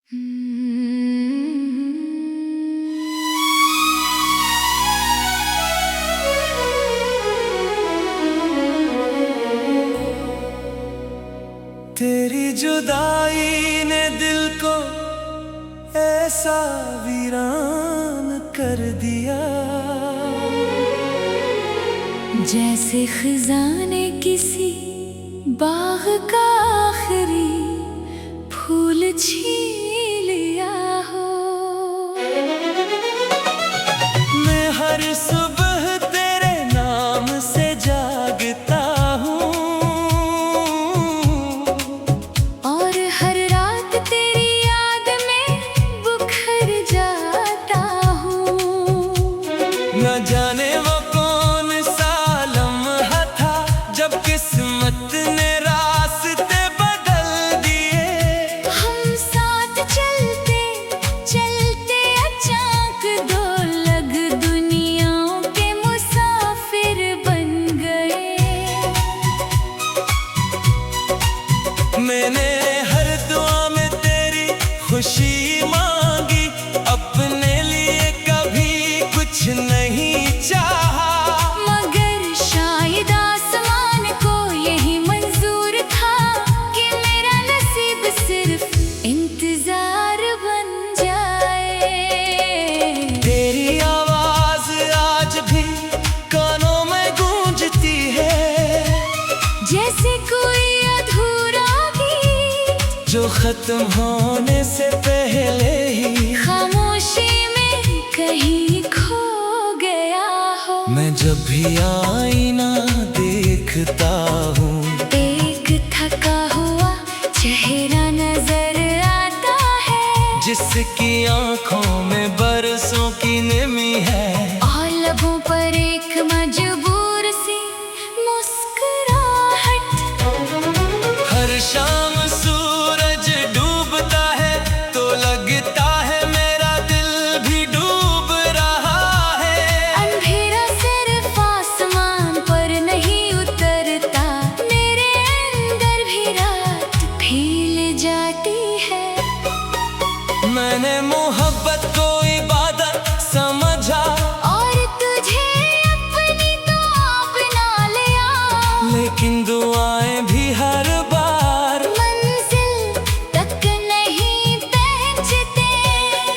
तेरी जुदाई ने दिल को ऐसा वीरान कर दिया, जैसे खिज़ां ने किसी बाग का आखिरी फूल छीन लिया हो। मैं हर सुबह तेरे नाम से जागता हूँ और हर रात तेरी याद में बुखर जाता हूँ। न जाने वो कौन सा लम्हा था जब किस्मत ने रास्ते बदल दिए। हम साथ चलते चलते अचानक दो अलग दुनियाओं के मुसाफिर बन गए। मैंने हर दुआ में तेरी खुशी मांगी, अपने लिए कभी कुछ नहीं चाहा। मगर शायद आसमान को यही मंजूर था कि मेरा नसीब सिर्फ इंतजार बन जाए। तेरी आवाज आज भी कानों में गूंजती है, जैसे कोई अधूरा गीत जो खत्म होने से पहले ही खामोशी में कहीं खो गया हो। मैं जब भी आईना देखता हूँ, एक थका हुआ चेहरा नजर आता है, जिसकी आंखों में बरसों की नमी है और लबों पर एक मजबूर सी मुस्कुराहट। हर शाम सूरज डूबता है तो लगता है मेरा दिल भी डूब रहा है। अंधेरा सिर्फ आसमान पर नहीं उतरता, मेरे अंदर भी रात फैल जाती है। मैंने मोहब्बत को इबादत समझा, और तुझे अपनी तो अपना लिया, लेकिन दुआएं भी हर बार मंजिल तक नहीं पहुंचते।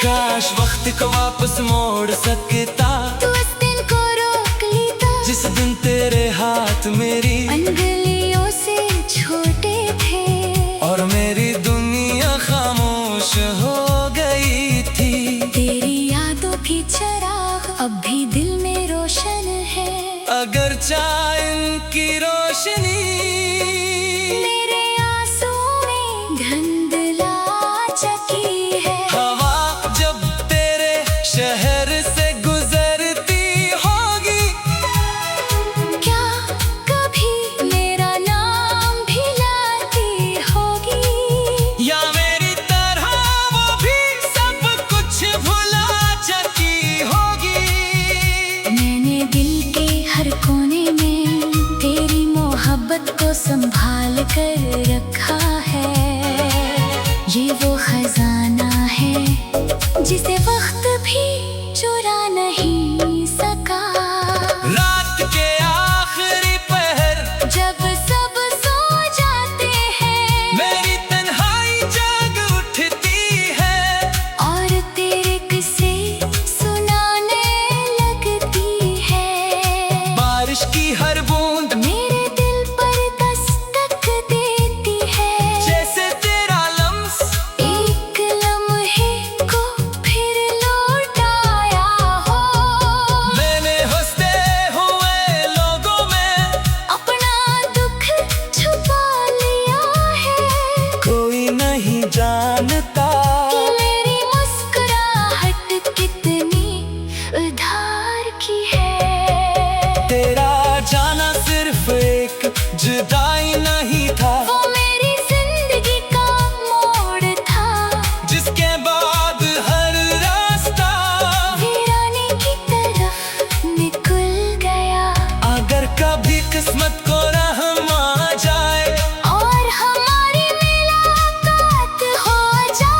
काश वक्त को वापस मोड़ सकता, तू इस दिन को रोक लेता जिस दिन तेरे हाथ मेरी अंगुलियों से छोटे थे और मेरी दुनिया खामोश हो गई थी। तेरी यादों की चिराग अब भी दिल में रोशन है, अगर चाहे इनकी रोशनी मेरे आंसुओं में धुंधला चकी है। हवा जब तेरे शहर से गुजरती होगी, क्या कभी मेरा नाम भी लाती होगी, या मेरी तरह वो भी सब कुछ भुला चुकी होगी। मैंने दिल के हर कोने में तेरी मोहब्बत को संभाल कर रखा है। ये वो खजाना है जिसे वक्त भी चुरा नहीं सका। रात के आखिरी पहर जब सब सो जाते हैं, मेरी तन्हाई जाग उठती है और तेरे किस्से सुनाने लगती है। बारिश की हर बूंद मेरे दिल पर दस्तक देती है, जैसे तेरा लम्स एक लम्हे को फिर लौटाया हो। मैंने हंसते हुए लोगों में अपना दुख छुपा लिया है, कोई नहीं जानता कि मेरी मुस्कुराहट कितनी उधार की है। तेरा जाना सिर्फ एक जुदाई नहीं था, वो मेरी जिंदगी का मोड़ था, जिसके बाद हर रास्ता वीराने की तरफ निकल गया। अगर कभी किस्मत को रहम आ जाए और हमारी मुलाकात हो जाए,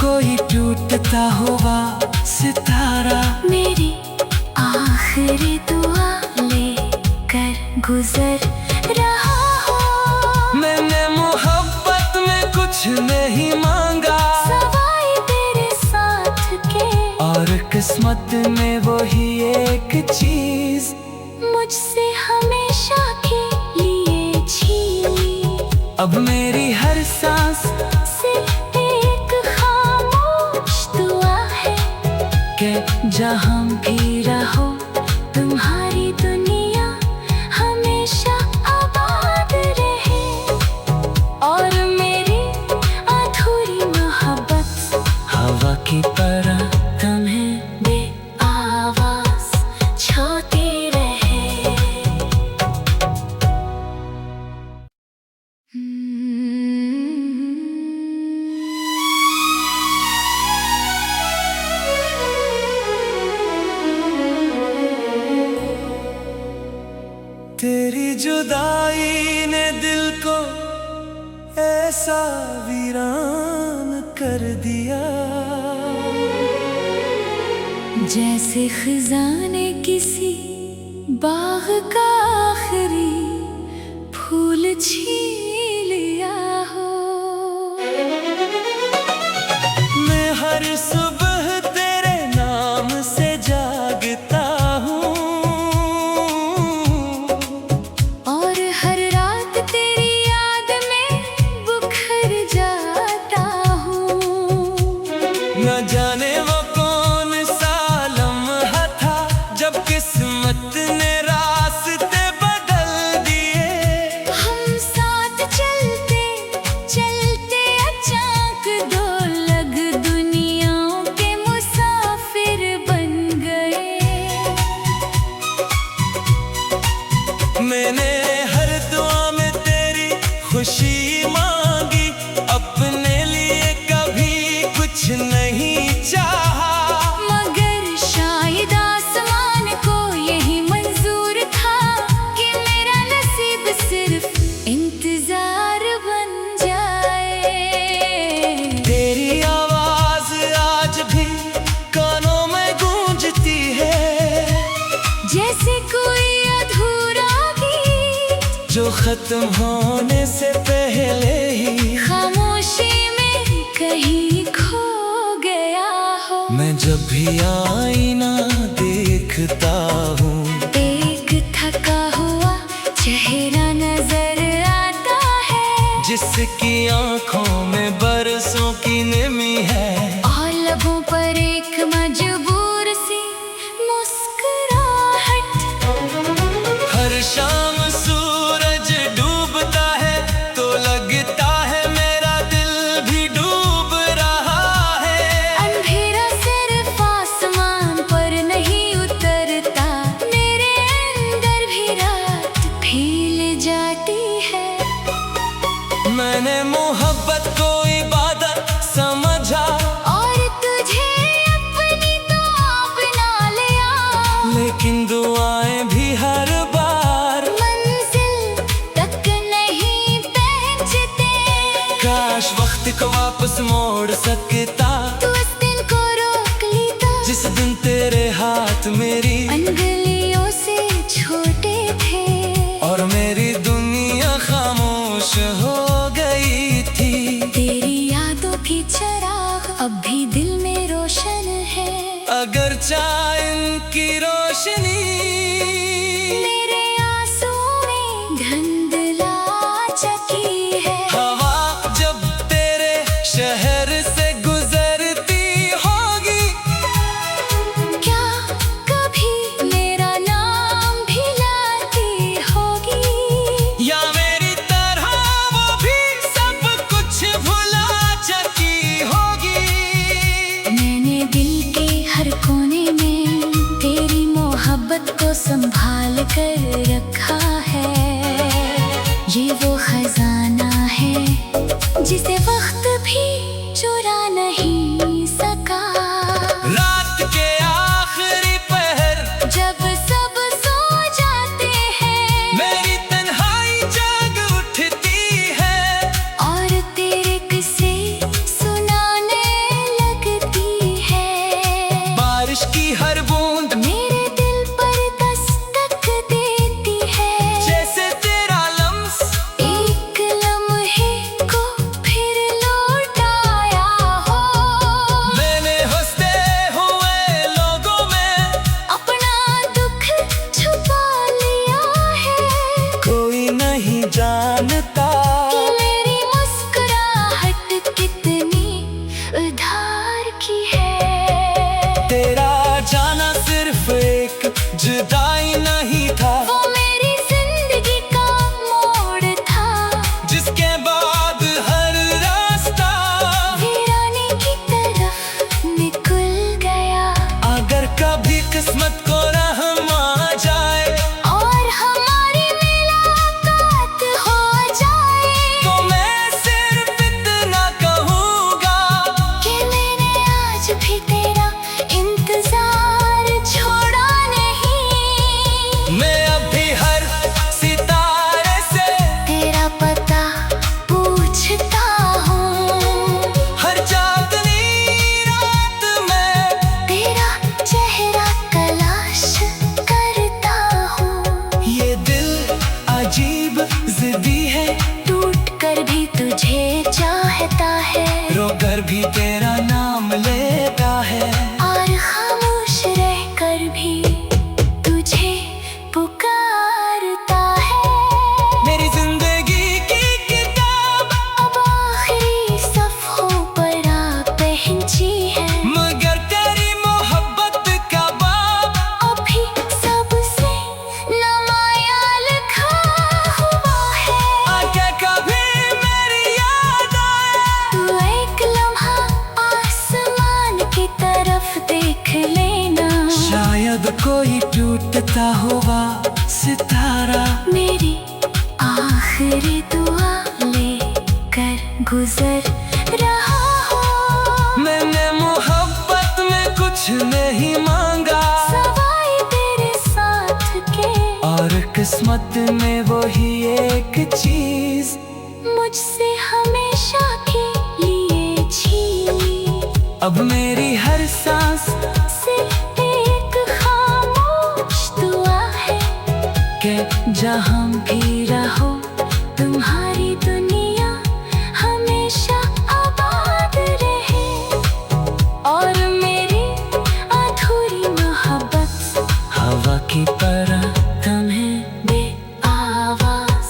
कोई टूटता हुआ सितारा मेरी आखिरी दुआ ले कर गुजर रहा हो। मैंने मोहब्बत में कुछ नहीं मांगा सवाई तेरे साथ के, और किस्मत में वही एक चीज मुझसे हमेशा के लिए छीनी। अब मेरी हर सांस सिर्फ एक खामोश दुआ है के जहाँ भी रहो तुम्हारी दुनिया हमेशा आबाद रहे। और मेरी अधूरी मोहब्बत हवा की तरह तुम्हें बेआवाज छोड़ती रहे। तेरी जुदाई ने दिल को ऐसा वीरान कर दिया, जैसे खिज़ां ने किसी बाग का आखिरी फूल छीन लिया हो। मैं हर सुबह तेरे नाम से जागता हूँ, और हर रात तेरी याद में बुखर जाता हूँ। न जाने वो कौन सा लम्हा था जब किस्मत ने रास्ते बदल दिए। हम साथ चलते चलते अचानक दो लग दुनियाओं के मुसाफिर बन गए। मैंने हर दुआ में तेरी खुशी मांगी, अपने लिए कभी कुछ नहीं चाहा। मगर शायद आसमान को यही मंजूर था कि मेरा नसीब सिर्फ इंतजार बन जाए। तेरी आवाज आज भी कानों में गूंजती है, जैसे कोई अधूरा गीत जो खत्म होने से पहले ही खामोशी में कहीं खो गया हो। मैं जब भी आईना देखता हूँ, एक थका हुआ चेहरा नजर आता है, जिसकी आंखों में बरसों की नमी है। और लबों पर एक मजबूर सी मुस्कुराहट। हर शाम सूरज डूबता है तो लगता है मेरा दिल भी डूब रहा है। अंधेरा सिर्फ आसमान पर नहीं उतरता, मेरे अंदर भी रात फैल जाती है। मैंने मोहब्बत को इबादत समझा, और तुझे अपनी तो अपना लिया, लेकिन दुआएं भी हर बार मंजिल तक नहीं पहुंचते। काश वक्त को वापस मोड़ सकता, तू उस दिन को रोक लेता जिस दिन तेरे हाथ मेरी अंगुलियों से छोटे थे, और मेरी दुनिया खामोश हो गई थी। तेरी यादों की चिराग अब भी दिल में रोशन है। अगर चाहे इनकी रोशनी मेरे आंसू में धुंधला चकी है। हवा जब तेरे शहर से गुजरती होगी, क्या कभी मेरा नाम भी लाती होगी, या मेरी तरह वो भी सब कुछ भुला चुकी होगी। मैंने दिल के हर कोने में तेरी मोहब्बत को संभाल कर रखा है। ये वो खजाना है जिसे वक्त भी चुरा नहीं सका। रात के आखिरी पहर जब सब सो जाते हैं, मेरी तन्हाई जाग उठती है, और तेरे किस्से सुनाने नहीं था, वो मेरी जिंदगी का मोड़ था, जिसके बाद हर रास्ता वीराने की तरफ निकल गया। अगर कभी किस्मत को रहम आ जाए और हमारी मुलाकात हो जाए, तो मैं सिर्फ इतना कहूँगा कि मैंने आज भी तेरा इंतजार छोड़ा नहीं। मैं अभी हर सितारे से तेरा पता पूछता हूँ, हर चांदनी रात में तेरा चेहरा तलाश करता हूँ। ये दिल अजीब जिद्दी है, टूट कर भी तुझे चाहता है, रोकर भी तेरा नाम लेता है। और खामोश रह कर भी तुझे पुकारता है। मेरी जिंदगी की किताब अब आखिरी सफ़ों पर आ पहुंची है, मगर तेरी मोहब्बत का बाब अभी सबसे नमाया लिखा हुआ है। आके कभी मेरी याद आए तू एक लम्हा आसमान की तरफ देख लेना, शायद कोई टूटता हुआ सितारा मेरी आखिरी दुआ लेकर गुजर रहा हो। मैंने मोहब्बत में कुछ नहीं मांगा, सवाई तेरे साथ के और किस्मत में वही एक चीज मुझसे हमेशा के लिए छीनी। अब मेरी हर सांस सिर्फ एक खामोश दुआ है के जहाँ भी रहो तुम्हारी दुनिया हमेशा आबाद रहे, और मेरी अधूरी मोहब्बत हवा की तरह तुम्हें बेआवाज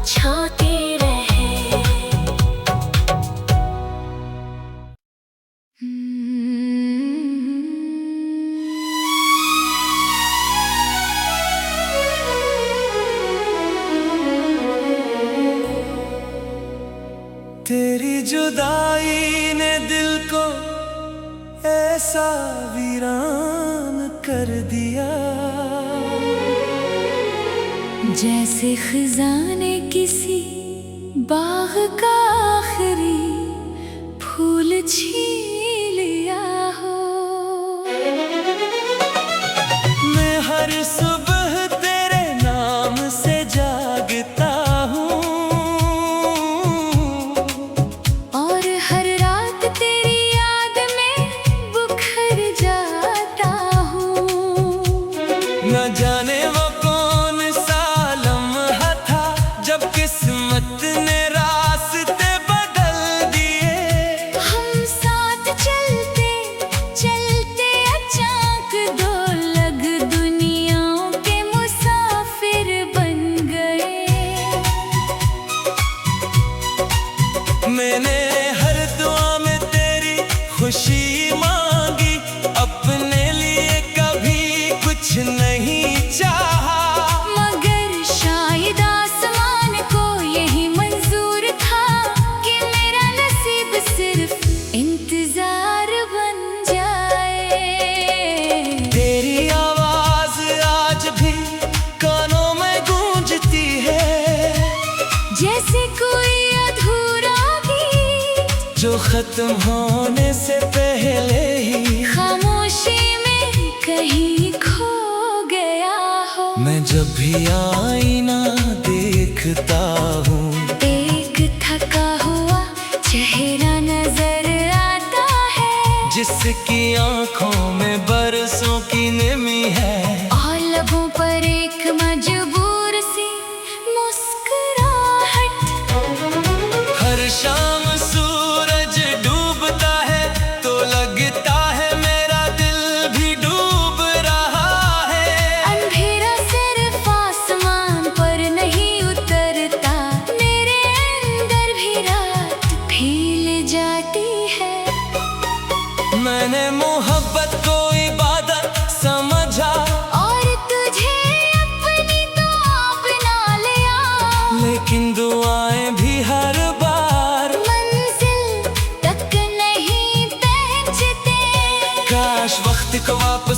छोती रहे। तेरी जुदाई ने दिल को ऐसा वीरान कर दिया, जैसे खजाने किसी बाग का आखिरी फूल छीन लिया हो। मैं हर सुबह तेरे नाम से जागता हूँ, और हर रात तेरी याद में बुखर जाता हूँ। न जाने वो कौन सा लम्हा था जब किस्मत ने रास्ते बदल दिए। हम साथ चलते चलते अचानक दो लग दुनियाओं के मुसाफिर बन गए। मैंने हर दुआ में तेरी खुशी मांगी, अपने लिए कभी कुछ नहीं चाहा, मगर शायद आसमान को यही मंजूर था कि मेरा नसीब सिर्फ इंतजार बन जाए। तेरी आवाज आज भी कानों में गूंजती है, जैसे कोई अधूरा गीत जो खत्म होने से पहले ही खामोशी में कहीं खो गया हो। मैं जब भी आईना देखता हूँ, एक थका हुआ चेहरा नजर आता है, जिसकी आंखों में बरसों की नमी है, और लबों पर एक मजबूर सी मुस्कुराहट। हर शाम सूरज डूबता है तो लगता है मेरा दिल भी डूब रहा है। अंधेरा सिर्फ आसमान पर नहीं उतरता, मेरे अंदर भी रात फैल जाती है। मैंने मोहब्बत को इबादत समझा, और तुझे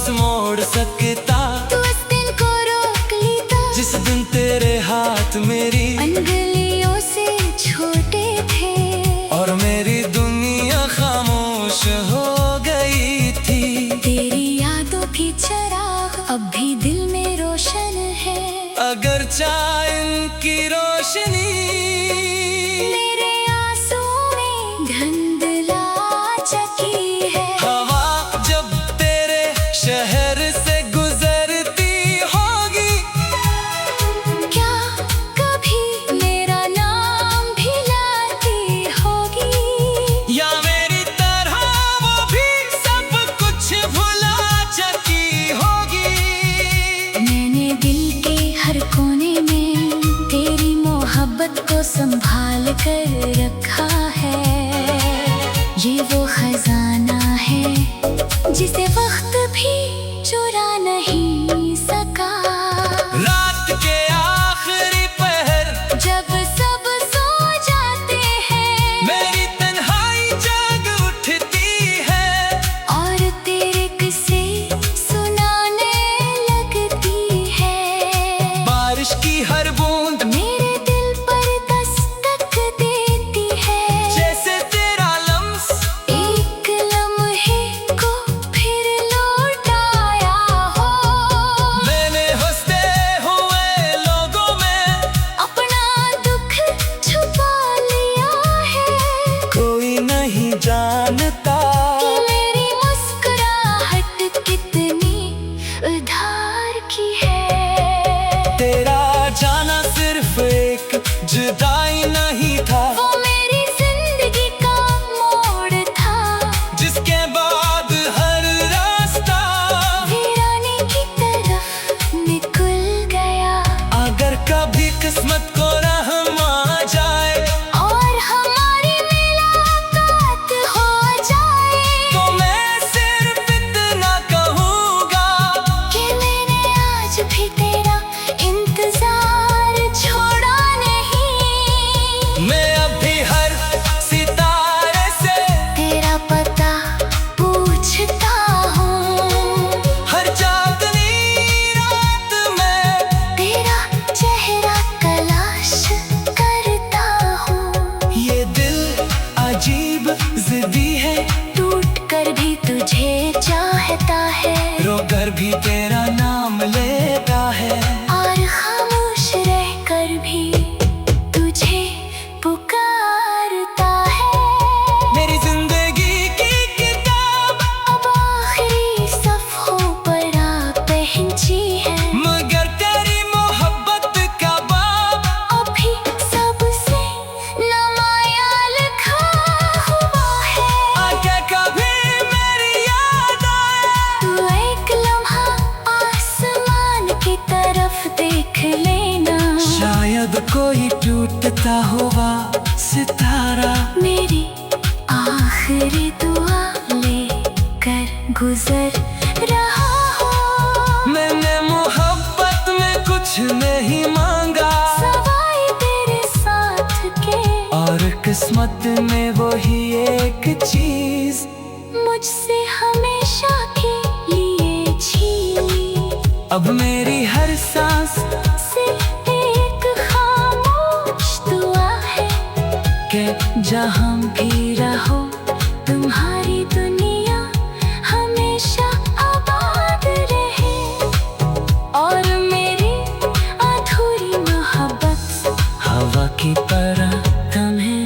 वापस मोड़ सकता। तू उस दिन को रोक लेता जिस दिन तेरे हाथ मेरी अंगुलियों से छोटे थे और मेरी दुनिया खामोश हो गई थी। तेरी यादों की चिराग अब भी दिल में रोशन है। अगर चाहे इनकी रोशनी मेरे आंसुओं में धुंधला चकी है। हवा जब तेरे शहर से गुजरती होगी, क्या कभी मेरा नाम भी लाती होगी? या मेरी तरह वो भी सब कुछ भुला चुकी होगी। मैंने दिल के हर कोने में तेरी मोहब्बत को संभाल कर रखा है। ये वो खजाना है जिसे वक्त भी चुरा नहीं सका। रात के आखिरी पहर जब सब सो जाते हैं मेरी तन्हाई जाग उठती है और तेरे किस्से सुनाने लगती है। बारिश की हर बूंद मेरे दिल पर दस्तक देती है। जैसे तेरा लम्स एक लम्हे को फिर लौटाया हो। मैंने हंसते हुए लोगों में अपना दुख छुपा लिया है कोई नहीं जानता कि मेरी मुस्कुराहट कितनी उधार की है। तेरा जाना सिर्फ एक जुदाई नहीं था, वो मेरी जिंदगी का मोड़ था। जिसके बाद हर रास्ता वीराने की तरफ निकल गया। अगर कभी किस्मत को रहम आ जाए और हमारी मुलाकात हो जाए तो मैं सिर्फ इतना कहूँगा कि मैंने आज भी तेरा इंतजार छोड़ा नहीं। मैं अभी हर सितारे से तेरा पता पूछता हूँ, हर चांदनी रात में तेरा चेहरा तलाश करता हूँ। ये दिल अजीब जिद्दी है, टूट कर भी तुझे चाहता है रोकर भी तेरा नाम लेता है। और खामोश रहकर भी तुझे पुकारता है। मेरी जिंदगी की किताब अब आखिरी सफ़ों पर आ पहुंची है। मगर तेरी मोहब्बत का बाब अभी सबसे नमाया लिखा हुआ है। आगे कभी मेरी याद आए तू एक लम्हा आसमान की तरफ देख लेना। शायद कोई टूटता हुआ सितारा मेरी आखिरी दुआ लेकर गुजर रहा हो। मैंने मोहब्बत में कुछ नहीं मांगा सवाई तेरे साथ के और किस्मत में वही एक चीज मुझसे हमेशा के लिए छीनी। अब मेरी हर सांस सिर्फ एक खामोश दुआ है के जहाँ भी रहो तुम्हारी दुनिया हमेशा आबाद रहे। और मेरी अधूरी मोहब्बत हवा की तरह तुम्हें